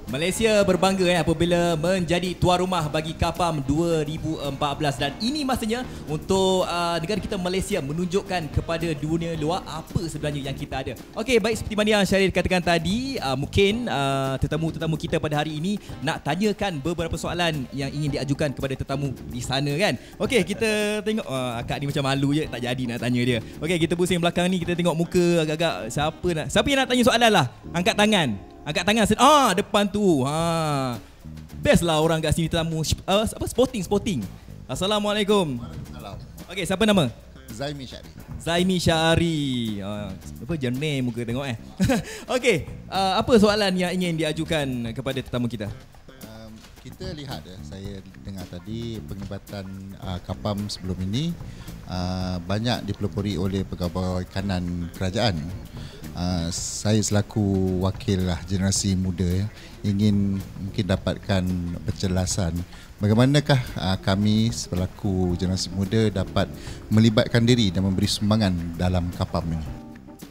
Malaysia berbangga apabila menjadi tuan rumah bagi KAPAM 2014 dan ini masanya untuk negara kita Malaysia menunjukkan kepada dunia luar apa sebenarnya yang kita ada. Okey, baik, seperti mana yang Syaril katakan tadi, mungkin tetamu-tetamu kita pada hari ini nak tanyakan beberapa soalan yang ingin diajukan kepada tetamu di sana kan. Okey, kita tengok akak ni macam malu je, tak jadi nak tanya dia. Okey, kita pusing belakang ni, kita tengok muka agak-agak siapa yang nak tanya soalan lah. Angkat tangan. Depan tu. Best lah orang kat sini tetamu. Sporting. Assalamualaikum. Waalaikumsalam. Okey, siapa nama? Zaimi Syari. Zaimi Syari. Apa jernih muka tengok Okey, apa soalan yang ingin diajukan kepada tetamu kita? Kita lihat saya dengar tadi penglibatan KAPAM sebelum ini banyak dipelopori oleh pegawai kanan kerajaan. Saya selaku wakil generasi muda ingin mungkin dapatkan penjelasan bagaimanakah kami selaku generasi muda dapat melibatkan diri dan memberi sumbangan dalam KAPAM ini.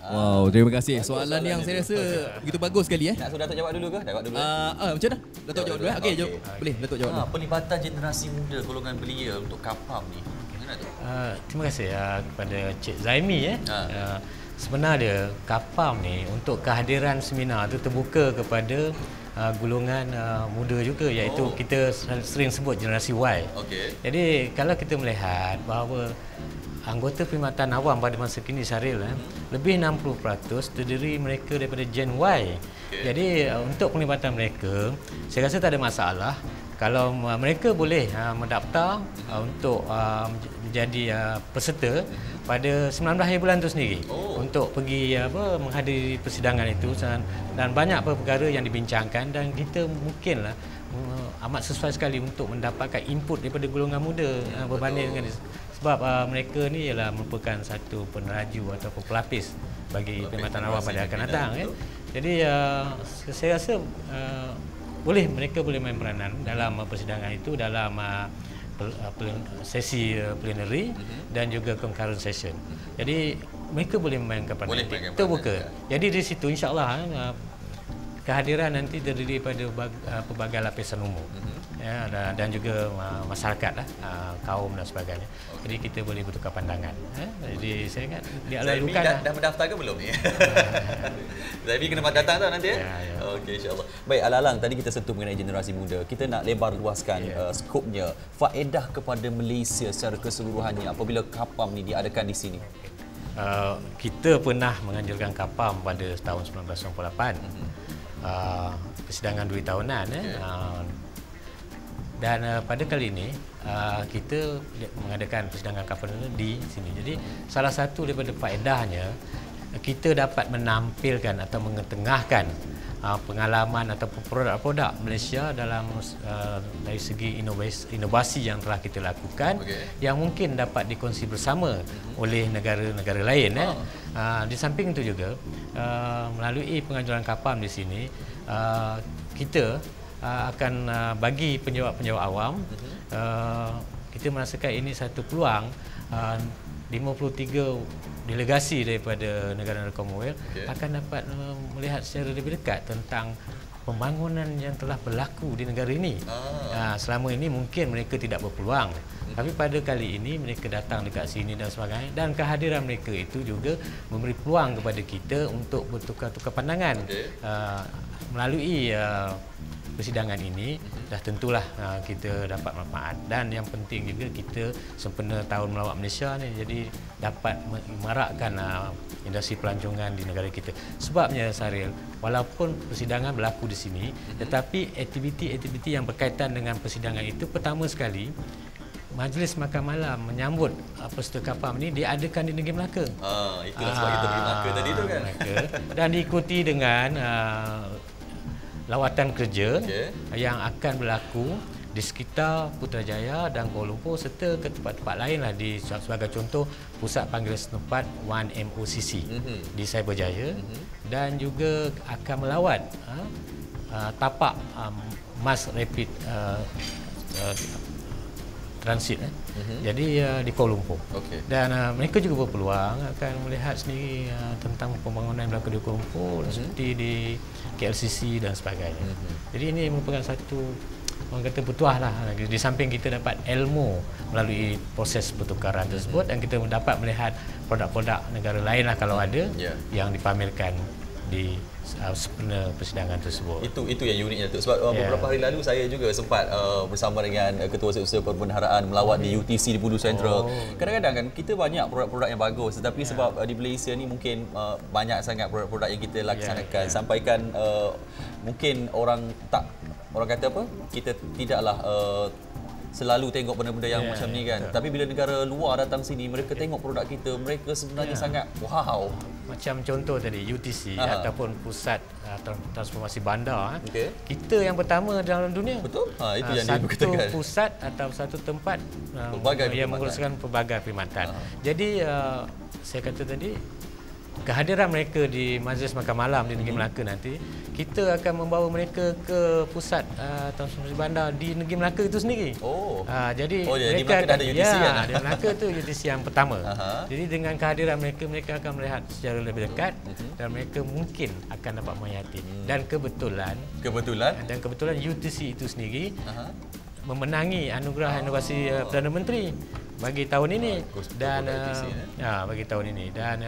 Wow, terima kasih. Soalan yang saya rasa begitu bagus sekali Nak suruh Datuk jawab dulu ke? Jawab dulu. Macam mana? Datuk jawab dulu. Okey, jawab. Boleh Datuk jawab dulu. Pelibatan generasi muda golongan belia untuk KAPAM ni. Macam mana tu? Terima kasih kepada Cik Zaimi sebenarnya KAPAM ni untuk kehadiran seminar tu terbuka kepada golongan muda juga, iaitu kita sering sebut generasi Y. Okey. Jadi kalau kita melihat bahawa anggota perkhidmatan awam pada masa kini, Syaril, lebih 60% terdiri mereka daripada Gen Y. Okay. Jadi untuk penglibatan mereka, saya rasa tak ada masalah kalau mereka boleh mendaftar untuk menjadi peserta pada 19 hari bulan itu sendiri untuk pergi menghadiri persidangan itu, dan banyak perkara yang dibincangkan dan kita mungkinlah amat sesuai sekali untuk mendapatkan input daripada golongan muda berbanding dengan sebab mereka ni ialah merupakan satu peneraju ataupun pelapis bagi perkhidmatan awam pada akan datang Jadi saya rasa mereka boleh main peranan dalam persidangan itu, dalam sesi plenary dan juga concurrent session. Jadi mereka boleh memainkan peranan terbuka. Jadi di situ insya-Allah kehadiran nanti terdiri pada pelbagai lapisan umur dan juga masyarakat kaum dan sebagainya. Jadi kita boleh bertukar pandangan. Jadi saya ingat Zaimi dah mendaftar ke belum ni? Zaimi kena datang tau nanti ya. Okey, insya-Allah. Baik, Alang, tadi kita sentuh mengenai generasi muda. Kita nak lebar luaskan skopnya, faedah kepada Malaysia secara keseluruhannya apabila KAPAM ni diadakan di sini. Kita pernah menganjurkan KAPAM pada tahun 1998. Persidangan 2 tahunan dan pada kali ini kita mengadakan persidangan KAPAM di sini. Jadi salah satu daripada faedahnya kita dapat menampilkan atau mengetengahkan pengalaman ataupun produk-produk Malaysia dalam dari segi inovasi yang telah kita lakukan yang mungkin dapat dikongsi bersama oleh negara-negara lain. Di samping itu juga melalui penganjuran KAPAM di sini kita akan bagi penjawat-penjawat awam, kita merasakan ini satu peluang. 53 delegasi daripada negara-negara Commonwealth akan dapat melihat secara lebih dekat tentang pembangunan yang telah berlaku di negara ini. Selama ini mungkin mereka tidak berpeluang, tapi pada kali ini mereka datang dekat sini dan sebagainya, dan kehadiran mereka itu juga memberi peluang kepada kita untuk bertukar-tukar pandangan. Melalui persidangan ini dah tentulah kita dapat manfaat, dan yang penting juga kita sempena Tahun Melawat Malaysia ni, jadi dapat memarakkan industri pelancongan di negara kita. Sebabnya Syaril, walaupun persidangan berlaku di sini, tetapi aktiviti-aktiviti yang berkaitan dengan persidangan itu pertama sekali Majlis Makan Malam menyambut peserta KAPAM ini diadakan di Negeri Melaka. Itulah sebab kita pergi Melaka tadi tu kan. Dan diikuti dengan lawatan kerja yang akan berlaku di sekitar Putrajaya dan Kuala Lumpur serta ke tempat-tempat lain lah, di sebagai contoh Pusat Panggilan Setempat 1MOCC di Cyberjaya, dan juga akan melawat tapak Mass Rapid transit. Jadi di Kuala Lumpur. Dan mereka juga berpeluang akan melihat sendiri tentang pembangunan yang berlaku di Kuala Lumpur seperti di KLCC dan sebagainya. Jadi ini merupakan satu, orang kata, petuah lah. Di samping kita dapat ilmu melalui proses pertukaran tersebut, dan kita dapat melihat produk-produk negara lain lah kalau ada yang dipamerkan di sepenuh persidangan tersebut. Itu yang uniknya tu. Sebab beberapa hari lalu saya juga sempat bersama dengan Ketua Setiausaha Perbendaharaan melawat di UTC di Budu Central. Kadang-kadang kan kita banyak produk-produk yang bagus, tetapi sebab di Malaysia ni mungkin banyak sangat produk-produk yang kita laksanakan, sampaikan mungkin orang kata apa? Kita tidaklah selalu tengok benda-benda yang macam ni kan. Tapi bila negara luar datang sini, mereka tengok produk kita, mereka sebenarnya sangat wow. Macam contoh tadi UTC ataupun pusat transformasi bandar, kita yang pertama dalam dunia. Betul. Itu yang satu dikatakan. Pusat atau satu tempat yang menguruskan pelbagai perkhidmatan. Jadi saya kata tadi, kehadiran mereka di Majlis Makan Malam di Negeri Melaka nanti, kita akan membawa mereka ke pusat transformasi bandar di Negeri Melaka itu sendiri. Jadi mereka ada UTC di Melaka tu UTC yang pertama. Jadi dengan kehadiran mereka, mereka akan melihat secara lebih dekat dan mereka mungkin akan dapat menghayati. Dan kebetulan UTC itu sendiri memenangi anugerah inovasi Perdana Menteri bagi tahun ini. Dan bagi tahun ini, dan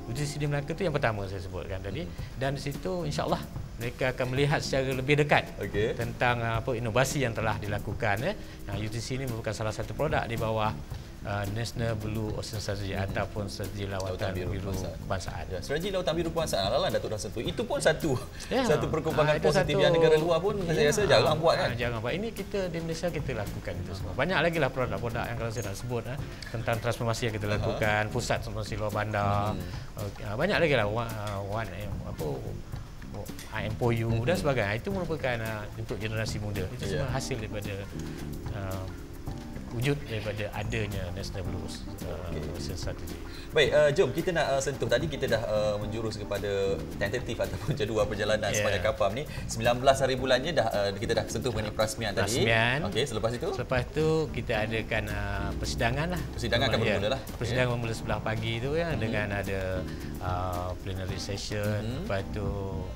UTC di Melaka itu yang pertama saya sebutkan tadi, dan di situ insya-Allah mereka akan melihat secara lebih dekat tentang inovasi yang telah dilakukan. UTC ini merupakan salah satu produk di bawah National Blue Ocean Strategy ataupun strategi Lautan Biru Kebangsaan. Strategi Lautan Biru Kebangsaan, Datuk dah sentuh. Itu pun satu perkembangan positif yang negara luar pun saya rasa jarang buat kan. Jarang buat. Ini kita di Malaysia kita lakukan itu semua. Banyak lagi lah produk-produk yang kalau saya nak sebut tentang transformasi yang kita lakukan, pusat transformasi luar bandar. Banyak lagi lah IMPOU dan sebagainya. Itu merupakan untuk generasi muda. Itu semua hasil daripada wujud daripada adanya National Blue Ocean Strategy. Baik, jom kita nak sentuh. Tadi kita dah menjurus kepada tentatif ataupun jadual perjalanan sepanjang KAPAM ni. 19 hari bulannya kita dah sentuh mengenai perasmian tadi. Okey, selepas itu kita adakan persidangan lah. Persidangan akan bermula lah. Persidangan bermula sebelah pagi tu dengan ada plenary session, lepas tu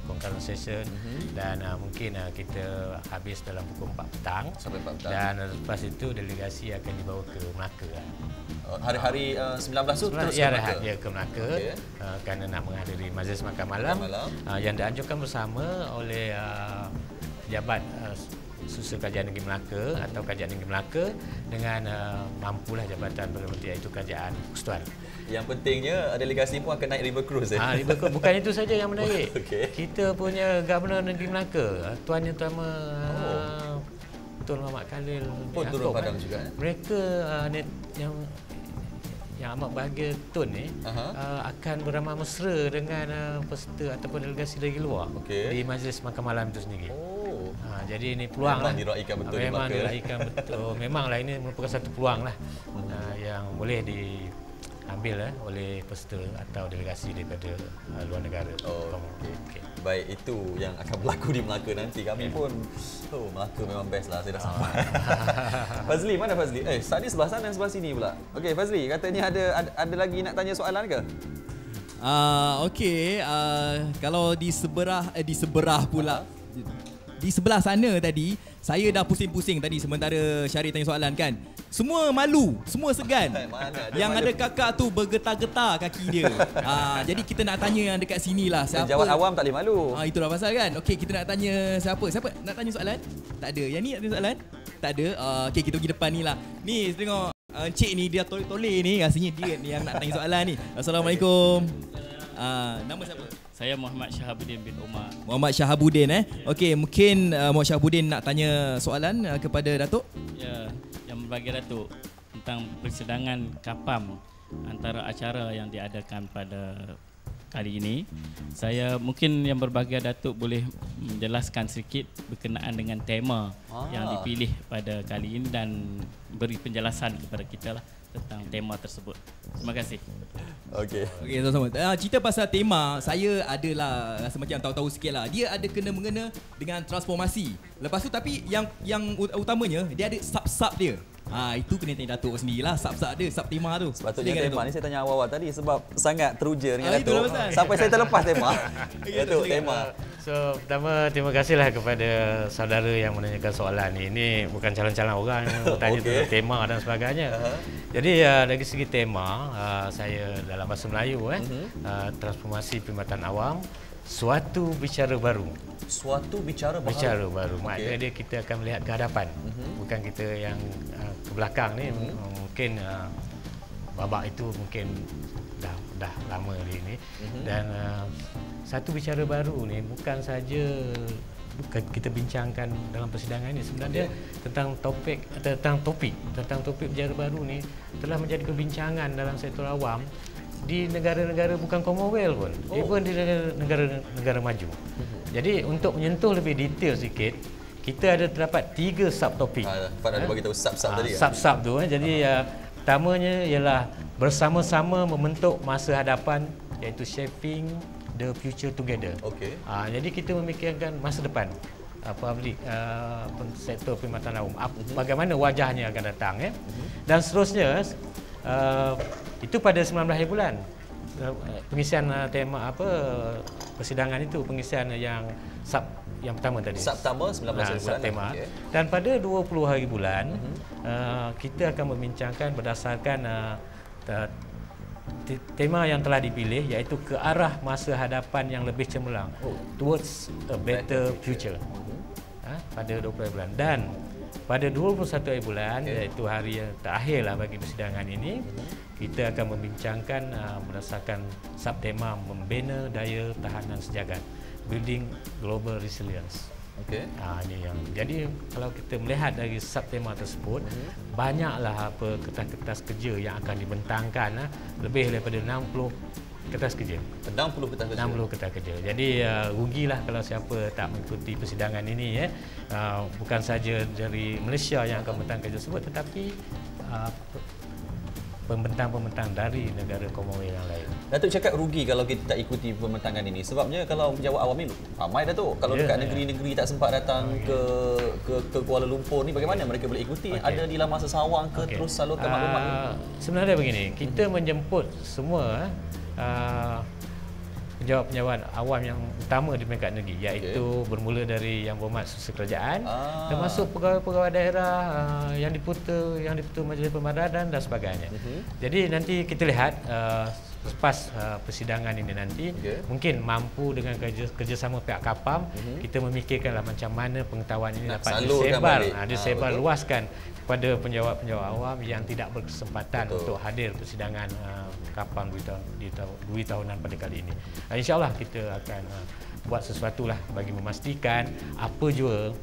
concurrent session, dan mungkin kita habis dalam pukul 4 petang. Sampai 4 petang. Dan lepas itu delegasi akan dibawa ke Melaka. Hari-hari 19 tu terus ke Melaka? Ya, ke Melaka kerana nak menghadiri Majlis Makan Malam yang dianjurkan bersama oleh Pejabat Susul Kerajaan Negeri Melaka atau Kerajaan Negeri Melaka dengan mampulah Jabatan Perdana Menteri, iaitu Kerajaan Persekutuan. Yang pentingnya delegasi pun akan naik river cruise. River cruise bukan itu saja yang menarik. Kita punya Governor Negeri Melaka, Tuan Yang Utama Tun Muhammad Khalil pun turun padang juga. Mereka yang amat bahagia Tun ni akan beramah mesra dengan peserta ataupun delegasi dari luar di Majlis Makan Malam itu sendiri. Jadi ini peluang memang diraikan betul. Memang diraikan betul. Memanglah ini merupakan satu peluang lah yang boleh diambil oleh peserta atau delegasi daripada luar negara. Baik, itu yang akan berlaku di Melaka nanti. Kami pun Melaka memang best lah. Saya dah sampai. Fazli, mana Fazli? Tadi sebelah sana dan sebelah sini pula. Okey, Fazli, katanya ada lagi nak tanya soalan ke? Kalau di seberah pula. Di sebelah sana tadi, saya dah pusing-pusing tadi sementara Syarif tanya soalan kan. Semua malu, semua segan. Yang ada kakak tu bergetar-getar kaki dia. Jadi kita nak tanya yang dekat sini lah. Siapa? Jawab awam tak boleh malu. Itulah pasal kan. Okey, kita nak tanya siapa? Siapa nak tanya soalan? Tak ada. Yang ni nak tanya soalan? Tak ada. Okey, kita pergi depan ni lah. Ni tengok Encik ni dia toleh-toleh ni. Rasanya dia ni yang nak tanya soalan ni. Assalamualaikum. Nama siapa? Saya Muhammad Syahabuddin bin Umar. Muhammad Syahabuddin Okey, mungkin Muhammad Syahabuddin nak tanya soalan kepada Datuk? Ya, yang berbagi Datuk tentang persidangan KAPAM antara acara yang diadakan pada kali ini. Saya mungkin yang berbahagia Datuk boleh menjelaskan sedikit berkenaan dengan tema yang dipilih pada kali ini dan beri penjelasan kepada kita lah tentang tema tersebut. Terima kasih. Okey, sama-sama. Cerita pasal tema, saya adalah rasa macam tahu-tahu sikit lah. Dia ada kena-mengena dengan transformasi. Lepas tu tapi yang utamanya dia ada sub-sub dia. Itu kena tanya Datuk sendirilah. Sub-sub dia, sub tema tu. Sepatutnya tema ni saya tanya awal tadi sebab sangat teruja dengan itulah Datuk. pasal. Sampai saya terlepas tema. Datuk, tema. So, pertama terima kasihlah kepada saudara yang menanyakan soalan ni. Ini bukan calon-calon orang yang bertanya tentang tema dan sebagainya. Jadi dari segi tema, saya dalam bahasa Melayu transformasi perkhidmatan awam, suatu bicara baru. Suatu bicara baru. Bicara baru. Maknanya dia kita akan melihat ke hadapan. Bukan kita yang ke belakang ni. Mungkin babak itu mungkin dah lama hari ini. Dan satu bicara baru ni bukan saja kita bincangkan dalam persidangan ini, sebenarnya tentang topik bicara baru ni telah menjadi perbincangan dalam sektor awam di negara-negara bukan Commonwealth pun, even di negara maju. Jadi untuk menyentuh lebih detail sikit, kita ada terdapat 3 subtopik. Fad ada bagi tahu sub-sub tadi kan. Sub-sub tu jadi pertamanya ialah bersama-sama membentuk masa hadapan, iaitu shaping the future together. Jadi kita memikirkan masa depan public sektor perkhidmatan awam, bagaimana wajahnya akan datang dan seterusnya. Itu pada 19 hari bulan pengisian tema persidangan itu, pengisian yang pertama tadi. Sub pertama 19 hari bulan. Tema. Dan pada 20 hari bulan kita akan membincangkan berdasarkan tema yang telah dipilih, iaitu ke arah masa hadapan yang lebih cemerlang, towards a better future. Pada 20 hari bulan. Dan pada 21 hari bulan, iaitu hari yang terakhirlah bagi persidangan ini, kita akan membincangkan berdasarkan subtema membina daya tahanan sejagat, building global resilience. Ini yang jadi kalau kita melihat dari subtema tersebut, banyaklah kertas-kertas kerja yang akan dibentangkan, lebih daripada 60 kertas kerja. 60 kertas kerja. Jadi rugilah kalau siapa tak mengikuti persidangan ini bukan saja dari Malaysia yang akan membentang kerja tersebut, tetapi pembentang-pembentang dari negara Commonwealth yang lain. Datuk cakap rugi kalau kita tak ikuti pembentangan ini. Sebabnya kalau penjawat awam ni ramai Datuk. Kalau dekat negeri-negeri tak sempat datang ke Kuala Lumpur ni, bagaimana mereka boleh ikuti? Ada di Lamang Sesawang ke terus salurkan maklumat ni? Sebenarnya begini, kita menjemput semua penjawat-penjawat awam yang utama di peringkat negeri, iaitu bermula dari Yang Berhormat Susur Kerajaan, termasuk pegawai-pegawai daerah yang diputa Majlis Pembadaran dan sebagainya. Jadi nanti kita lihat lepas persidangan ini nanti mungkin mampu dengan kerjasama pihak KAPAM, kita memikirkanlah macam mana pengetahuan ini dapat disebar luaskan kepada penjawat-penjawat awam yang tidak berkesempatan untuk hadir persidangan KAPAM dua tahunan pada kali ini. InsyaAllah kita akan buat sesuatu lah bagi memastikan apa jua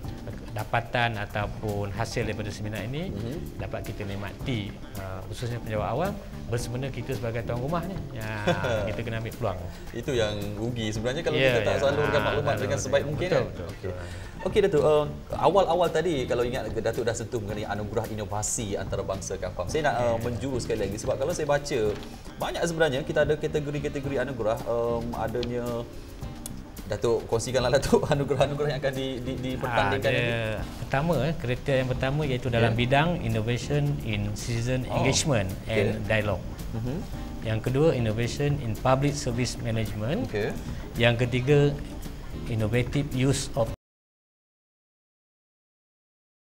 dapatan ataupun hasil daripada seminar ini dapat kita nikmati, khususnya penjawat awam bersempena kita sebagai tuan rumahnya. Kita kena ambil peluang. Itu yang rugi sebenarnya kalau kita tak salurkan maklumat dengan sebaik mungkin. Okey Datuk, awal-awal tadi kalau ingat Datuk dah sentuh mengenai anugerah inovasi antarabangsa KAPAM. Saya nak menjuru sekali lagi sebab kalau saya baca banyak sebenarnya kita ada kategori-kategori anugerah, adanya Datuk kongsikanlah Datuk anugerah-anugerah yang akan dipertandingkan ini. Pertama, kriteria yang pertama iaitu dalam bidang innovation in citizen engagement and dialogue. Yang kedua, innovation in public service management. Yang ketiga, innovative use of